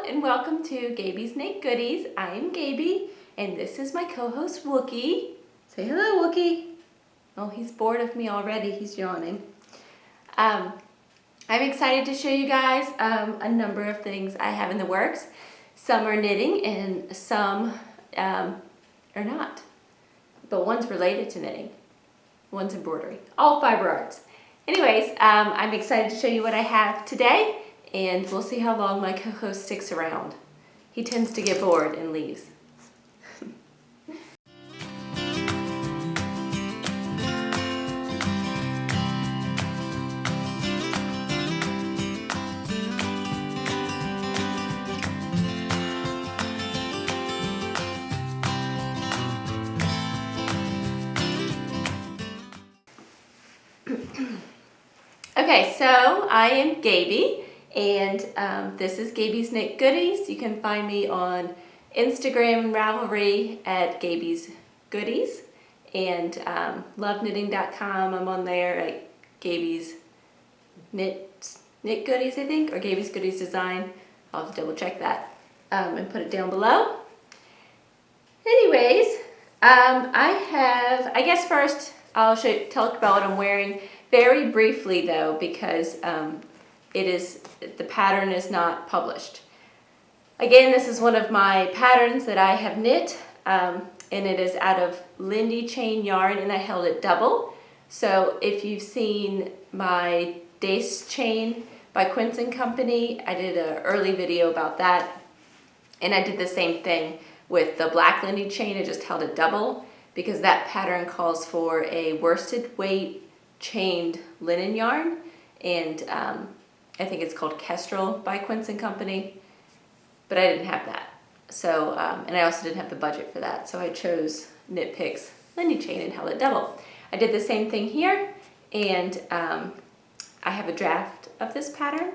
and welcome to Gabie's Knit Goodies. I am Gabie and this is my co-host Wookie. Say hello, Wookie. Oh, he's bored of me already. He's yawning. I'm excited to show you guys a number of things I have in the works. Some are knitting and some are not. But one's related to knitting. One's embroidery. All fiber arts. Anyways, I'm excited to show you what I have today. And we'll see how long my co-host sticks around. He tends to get bored and leaves. Okay, so I am Gabie. And this is Gabie's Knit Goodies. You can find me on Instagram and Ravelry at Gabie's Goodies. And loveknitting.com, I'm on there at Gabie's Knit Goodies, I think, or Gabie's Goodies Design. I'll have to double check that and put it down below. Anyways, I guess first I'll talk about what I'm wearing very briefly though, because the pattern is not published. Again, this is one of my patterns that I have knit, and it is out of Lindy Chain yarn, and I held it double. So if you've seen my Dace chain by Quince and Co, I did an early video about that, and I did the same thing with the black Lindy chain. I just held it double because that pattern calls for a worsted weight chained linen yarn, and I think it's called Kestrel by Quince and Co, but I didn't have that. So, and I also didn't have the budget for that. So I chose Knit Picks Lindy Chain and held it double. I did the same thing here, and I have a draft of this pattern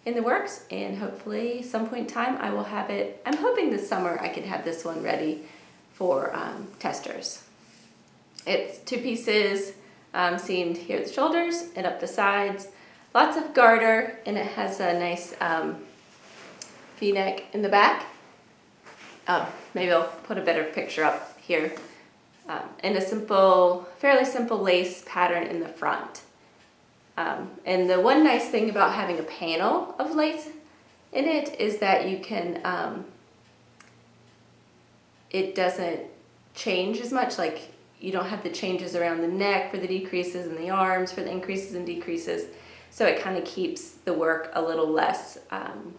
in the works, and hopefully some point in time I will have it. I'm hoping this summer I can have this one ready for testers. It's 2 pieces seamed here at the shoulders and up the sides. Lots of garter, and it has a nice V-neck in the back. Maybe I'll put a better picture up here. And a fairly simple lace pattern in the front. And the one nice thing about having a panel of lace in it is that you can, it doesn't change as much. Like, you don't have the changes around the neck for the decreases and the arms for the increases and decreases. So it kind of keeps the work a little less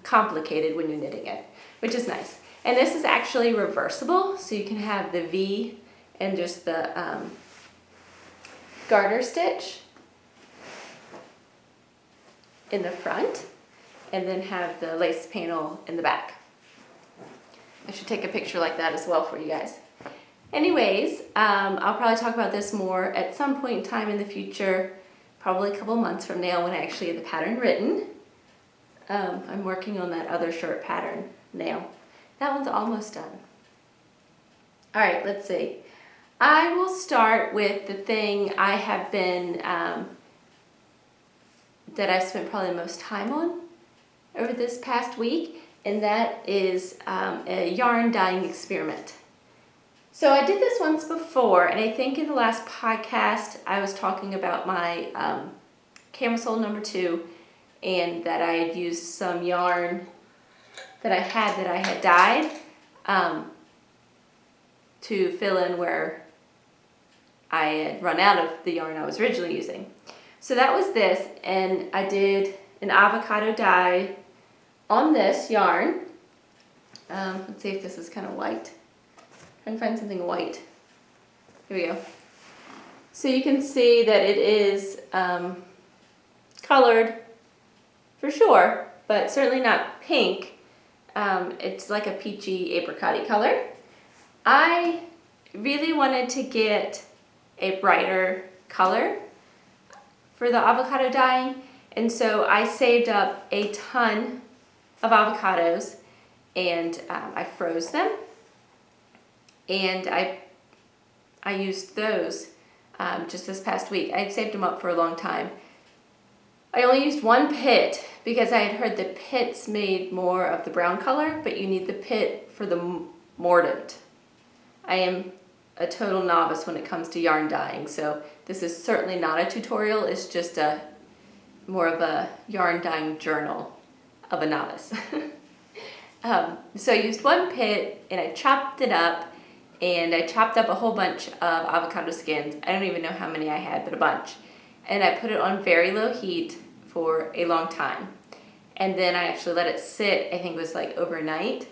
complicated when you're knitting it, which is nice. And this is actually reversible, so you can have the V and just the garter stitch in the front, and then have the lace panel in the back. I should take a picture like that as well for you guys. Anyways, I'll probably talk about this more at some point in time in the future. Probably a couple months from now when I actually get the pattern written. I'm working on that other short pattern now. That one's almost done. All right, let's see. I will start with the thing I have been, that I've spent probably the most time on over this past week, and that is a yarn dyeing experiment. So I did this once before, and I think in the last podcast I was talking about my camisole number 2, and that I had used some yarn that I had dyed to fill in where I had run out of the yarn I was originally using. So that was this, and I did an avocado dye on this yarn. Let's see if this is kind of white. Trying to find something white. Here we go. So you can see that it is colored for sure, but certainly not pink. It's like a peachy apricot-y color. I really wanted to get a brighter color for the avocado dyeing, and so I saved up a ton of avocados, and I froze them. And I used those just this past week. I had saved them up for a long time. I only used one pit because I had heard the pits made more of the brown color, but you need the pit for the mordant. I am a total novice when it comes to yarn dyeing, so this is certainly not a tutorial. It's just more of a yarn dyeing journal of a novice. So I used one pit and I chopped it up, and I chopped up a whole bunch of avocado skins. I don't even know how many I had, but a bunch. And I put it on very low heat for a long time. And then I actually let it sit, I think it was like overnight,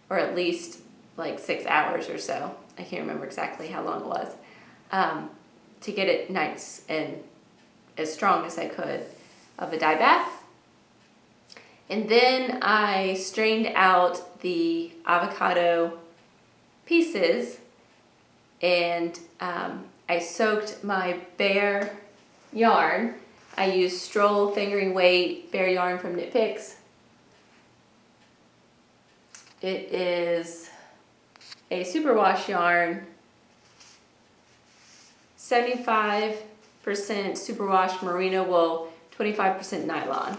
or at least like 6 hours or so. I can't remember exactly how long it was, to get it nice and as strong as I could of a dye bath. And then I strained out the avocado pieces, and I soaked my bare yarn. I used Stroll fingering weight bare yarn from Knit Picks. It is a superwash yarn, 75% superwash merino wool, 25% nylon.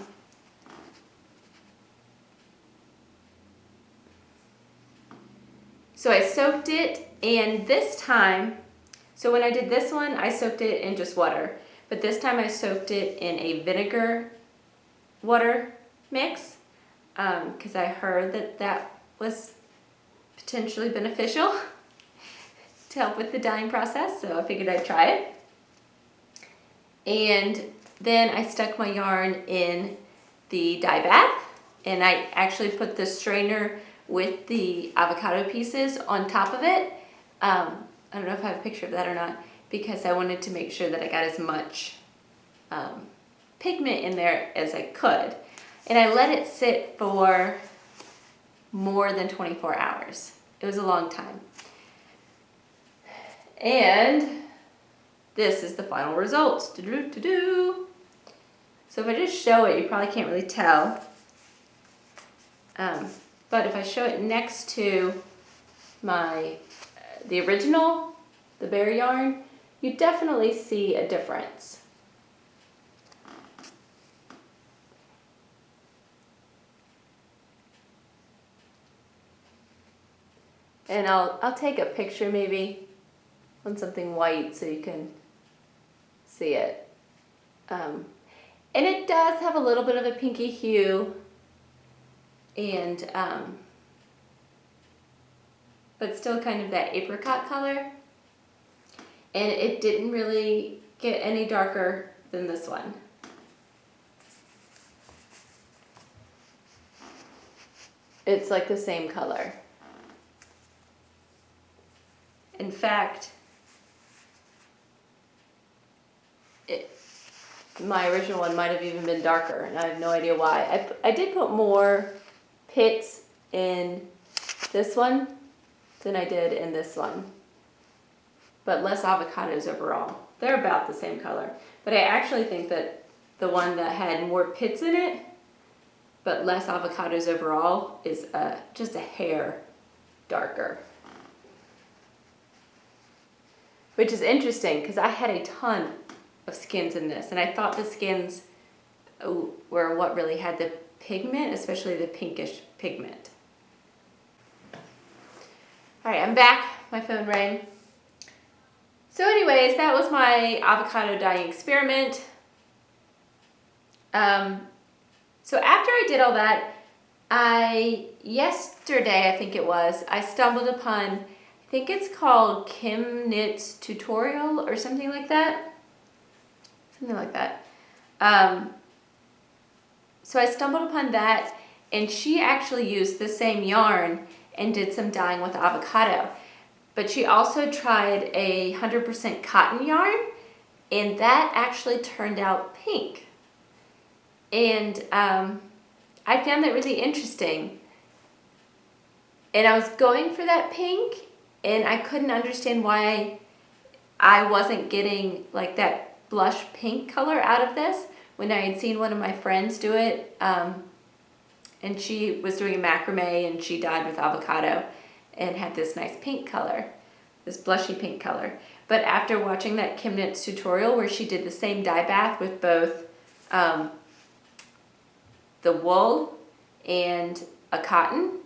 So I soaked it, and this time, so when I did this one, I soaked it in just water, but this time I soaked it in a vinegar water mix, because I heard that that was potentially beneficial to help with the dyeing process, so I figured I'd try it. And then I stuck my yarn in the dye bath, and I actually put the strainer with the avocado pieces on top of it. I don't know if I have a picture of that or not, because I wanted to make sure that I got as much pigment in there as I could. And I let it sit for more than 24 hours. It was a long time. And this is the final results. So if I just show it, you probably can't really tell. But if I show it next to the original, the bare yarn, you definitely see a difference. And I'll take a picture maybe on something white so you can see it. And it does have a little bit of a pinky hue, and but still kind of that apricot color. And it didn't really get any darker than this one. It's like the same color. In fact, my original one might have even been darker, and I have no idea why. I did put more pits in this one than I did in this one, but less avocados overall. They're about the same color, but I actually think that the one that had more pits in it but less avocados overall is just a hair darker. Which is interesting because I had a ton of skins in this, and I thought the skins were what really had the pigment, especially the pinkish pigment. All right, I'm back. My phone rang. So anyways, that was my avocado dyeing experiment. So after I did all that, yesterday I think it was, I stumbled upon, I think it's called ChemKnits Tutorial or something like that. Something like that. So I stumbled upon that, and she actually used the same yarn and did some dyeing with avocado. But she also tried a 100% cotton yarn, and that actually turned out pink. And I found that really interesting. And I was going for that pink, and I couldn't understand why I wasn't getting like that blush pink color out of this when I had seen one of my friends do it. And she was doing a macrame, and she dyed with avocado and had this nice pink color, this blushy pink color. But after watching that ChemKnits tutorial where she did the same dye bath with both the wool and a cotton.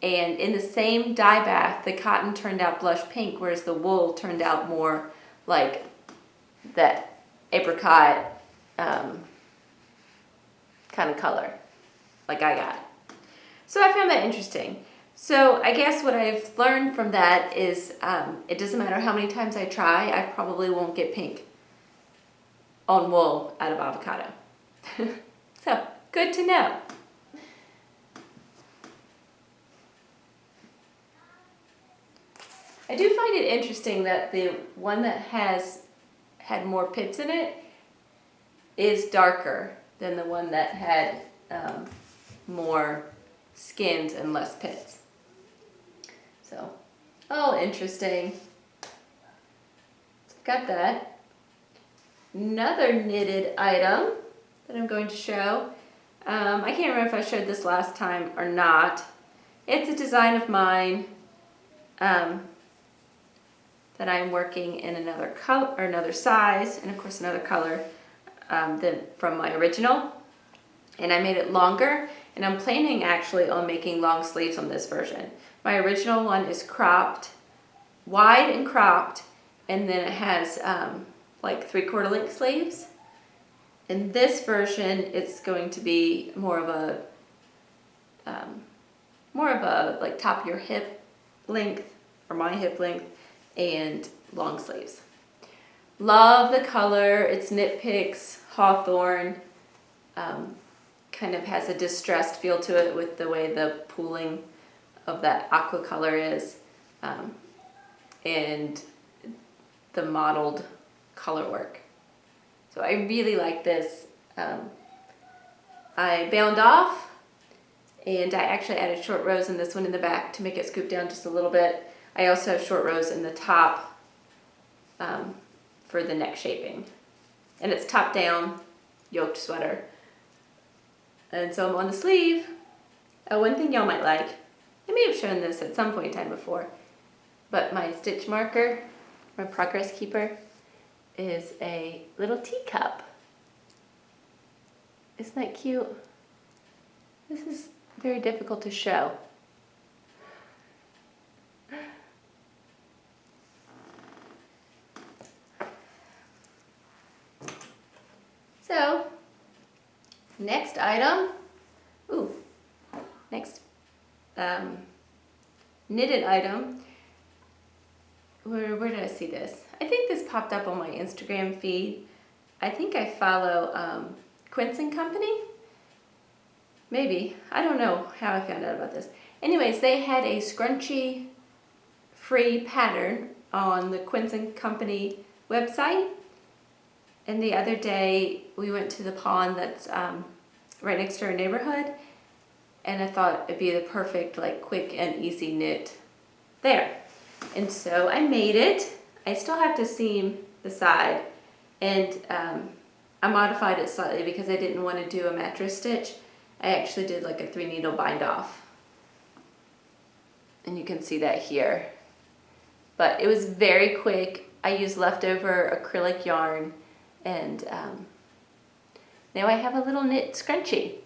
And in the same dye bath, the cotton turned out blush pink, whereas the wool turned out more like that apricot kind of color, like I got. So I found that interesting. So I guess what I've learned from that is it doesn't matter how many times I try, I probably won't get pink on wool out of avocado. So good to know. I do find it interesting that the one that had more pits in it is darker than the one that had more skins and less pits. So, oh, interesting. So I've got that. Another knitted item that I'm going to show. I can't remember if I showed this last time or not. It's a design of mine that I'm working in another color or another size, and of course another color than from my original. And I made it longer, and I'm planning actually on making long sleeves on this version. My original one is cropped, wide and cropped, and then it has like 3/4 length sleeves. In this version, it's going to be more of a like top of your hip length, or my hip length, and long sleeves. Love the color. It's Knit Picks Hawthorn. Kind of has a distressed feel to it with the way the pooling of that aqua color is, and the mottled color work. So I really like this. I bound off, and I actually added short rows in this one in the back to make it scoop down just a little bit. I also have short rows in the top for the neck shaping. And it's top down, yoked sweater. And so I'm on the sleeve. Oh, one thing y'all might like, I may have shown this at some point in time before, but my stitch marker, my progress keeper, is a little teacup. Isn't that cute? This is very difficult to show. So, next item, next knitted item. Where did I see this? I think this popped up on my Instagram feed. I think I follow Quince and Company. Maybe. I don't know how I found out about this. Anyways, they had a scrunchie free pattern on the Quince and Company website. And the other day we went to the pond that's right next to our neighborhood, and I thought it'd be the perfect, like, quick and easy knit there. And so I made it. I still have to seam the side, and I modified it slightly because I didn't want to do a mattress stitch. I actually did like a 3-needle bind off, and you can see that here. But it was very quick. I used leftover acrylic yarn, and now I have a little knit scrunchie.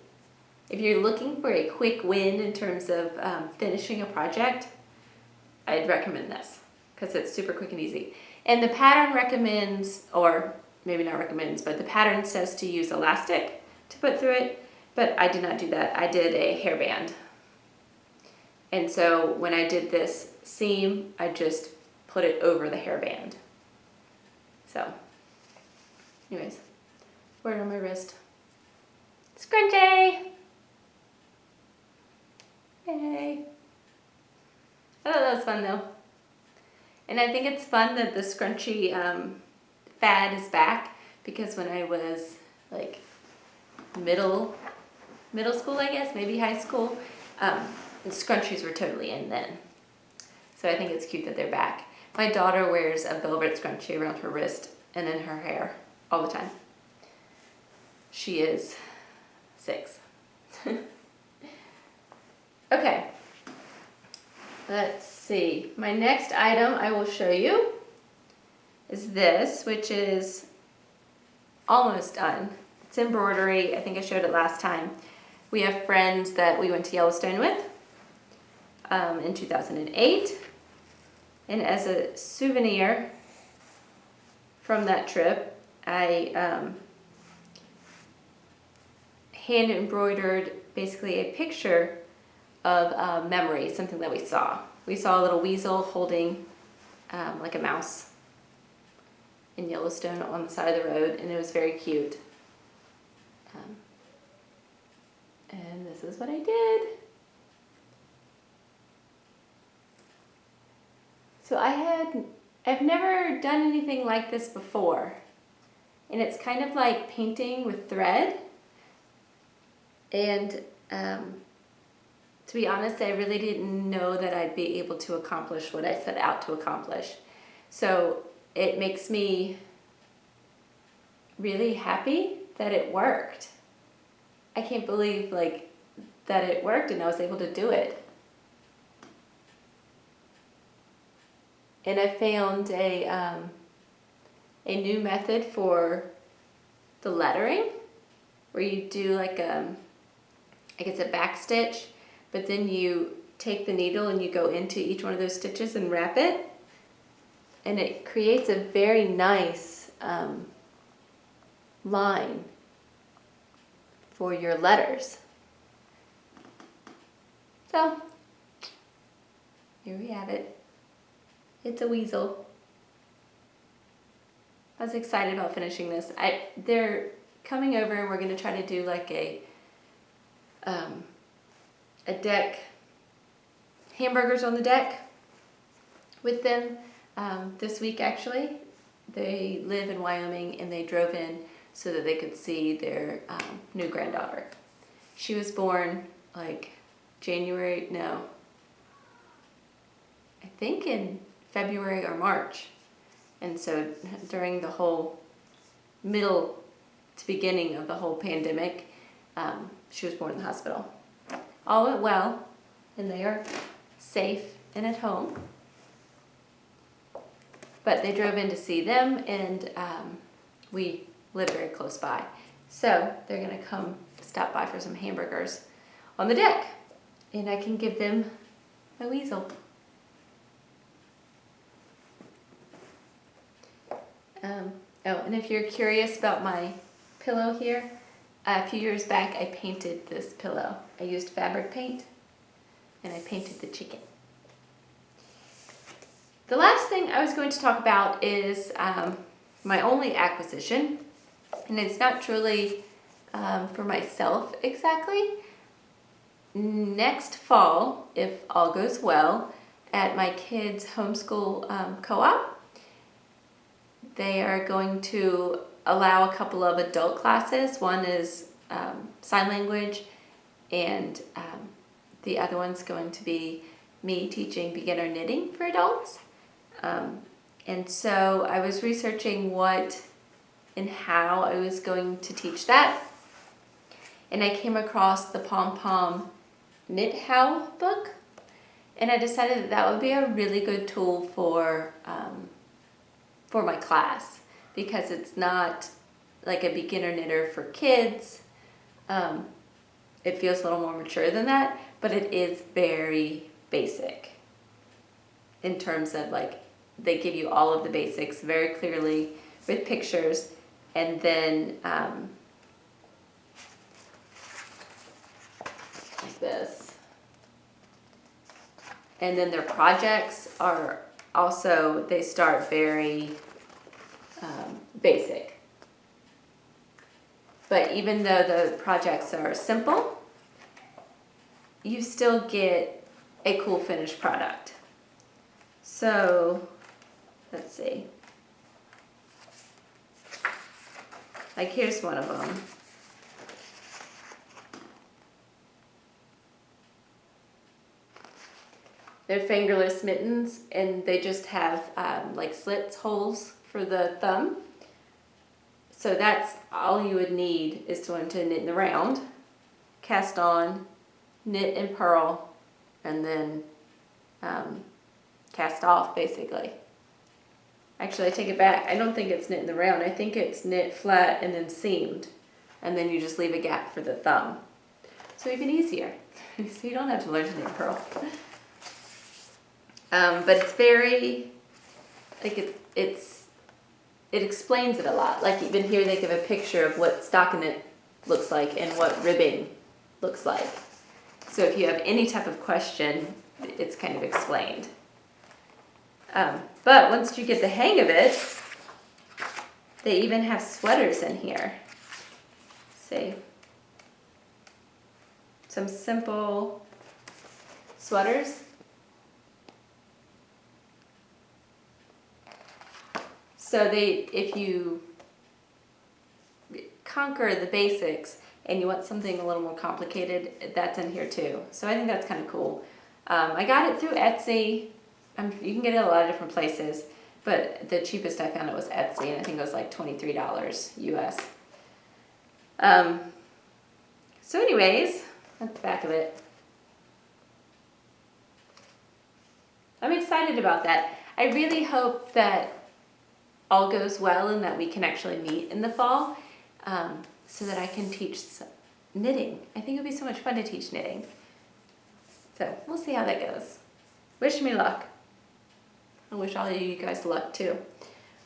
If you're looking for a quick win in terms of finishing a project, I'd recommend this because it's super quick and easy. And the pattern recommends, or maybe not recommends, but the pattern says to use elastic to put through it, but I did not do that. I did a hairband. And so when I did this seam, I just put it over the hairband. So, anyways, word on my wrist. Scrunchie! Yay! I thought that was fun though. And I think it's fun that the scrunchie fad is back, because when I was like middle school, I guess, maybe high school, the scrunchies were totally in then. So I think it's cute that they're back. My daughter wears a velvet scrunchie around her wrist and in her hair all the time. She is 6. Okay. Let's see. My next item I will show you is this, which is almost done. It's embroidery. I think I showed it last time. We have friends that we went to Yellowstone with in 2008. And as a souvenir from that trip, I hand embroidered basically a picture of a memory, something that we saw. We saw a little weasel holding like a mouse in Yellowstone on the side of the road, and it was very cute. And this is what I did. So I've never done anything like this before, and it's kind of like painting with thread. And to be honest, I really didn't know that I'd be able to accomplish what I set out to accomplish. So it makes me really happy that it worked. I can't believe that it worked and I was able to do it. And I found a new method for the lettering, where you do like it's a back stitch, but then you take the needle and you go into each one of those stitches and wrap it, and it creates a very nice line for your letters. So here we have it. It's a weasel. I was excited about finishing this. They're coming over and we're going to try to do like a deck, hamburgers on the deck with them this week actually. They live in Wyoming and they drove in so that they could see their new granddaughter. She was born like I think in February or March. And so during the whole middle to beginning of the whole pandemic, she was born in the hospital. All went well, and they are safe and at home. But they drove in to see them, and we live very close by. So they're gonna come stop by for some hamburgers on the deck, and I can give them my weasel. And if you're curious about my pillow here, a few years back I painted this pillow. I used fabric paint and I painted the chicken. The last thing I was going to talk about is my only acquisition, and it's not truly for myself exactly. Next fall, if all goes well, at my kids' homeschool co-op, they are going to allow a couple of adult classes. One is sign language, and the other one's going to be me teaching beginner knitting for adults. And so I was researching what and how I was going to teach that. And I came across the Pom Pom Knit How book. And I decided that that would be a really good tool for my class, because it's not like a beginner knitter for kids. It feels a little more mature than that, but it is very basic in terms of like they give you all of the basics very clearly with pictures, and then like this. And then their projects are also, they start very basic. But even though the projects are simple, you still get a cool finished product. So, let's see. Like here's one of them. They're fingerless mittens, and they just have like slits, holes for the thumb. So that's all you would need is to learn to knit in the round, cast on, knit and purl, and then cast off basically. Actually, I take it back. I don't think it's knit in the round. I think it's knit flat and then seamed. and then you just leave a gap for the thumb. So even easier. So you don't have to learn to knit purl. But it's very, like it explains it a lot. Like even here they give a picture of what stockinette looks like and what ribbing looks like. So if you have any type of question, it's kind of explained. But once you get the hang of it, they even have sweaters in here. See? Some simple sweaters. So if you conquer the basics and you want something a little more complicated, that's in here too. So I think that's kind of cool. I got it through Etsy. You can get it a lot of different places, but the cheapest I found it was Etsy, and I think it was like $23 US. So anyways, that's the back of it. I'm excited about that. I really hope that all goes well and that we can actually meet in the fall, so that I can teach knitting. I think it would be so much fun to teach knitting. So we'll see how that goes. Wish me luck. I wish all of you guys luck too.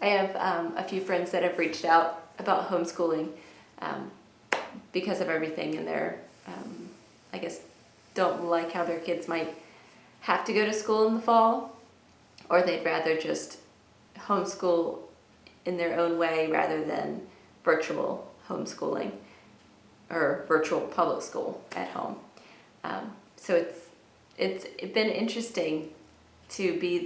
I have a few friends that have reached out about homeschooling because of everything, and they're, I guess, don't like how their kids might have to go to school in the fall, or they'd rather just homeschool in their own way rather than virtual homeschooling or virtual public school at home. So it's been interesting to be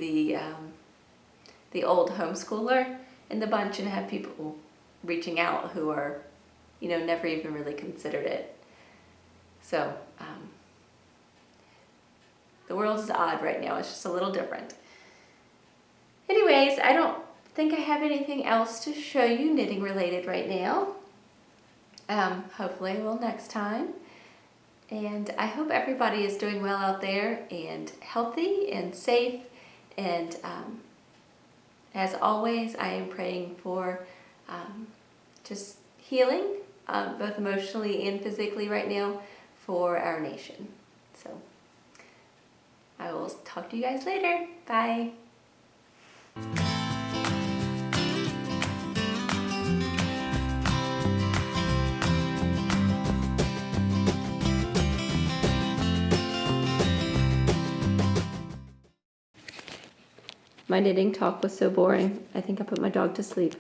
the old homeschooler in the bunch and have people reaching out who are, never even really considered it. So the world is odd right now. It's just a little different. Anyways, I don't think I have anything else to show you knitting related right now. Hopefully I will next time. And I hope everybody is doing well out there and healthy and safe. And as always, I am praying for just healing, both emotionally and physically right now, for our nation. So I will talk to you guys later. Bye. My knitting talk was so boring. I think I put my dog to sleep.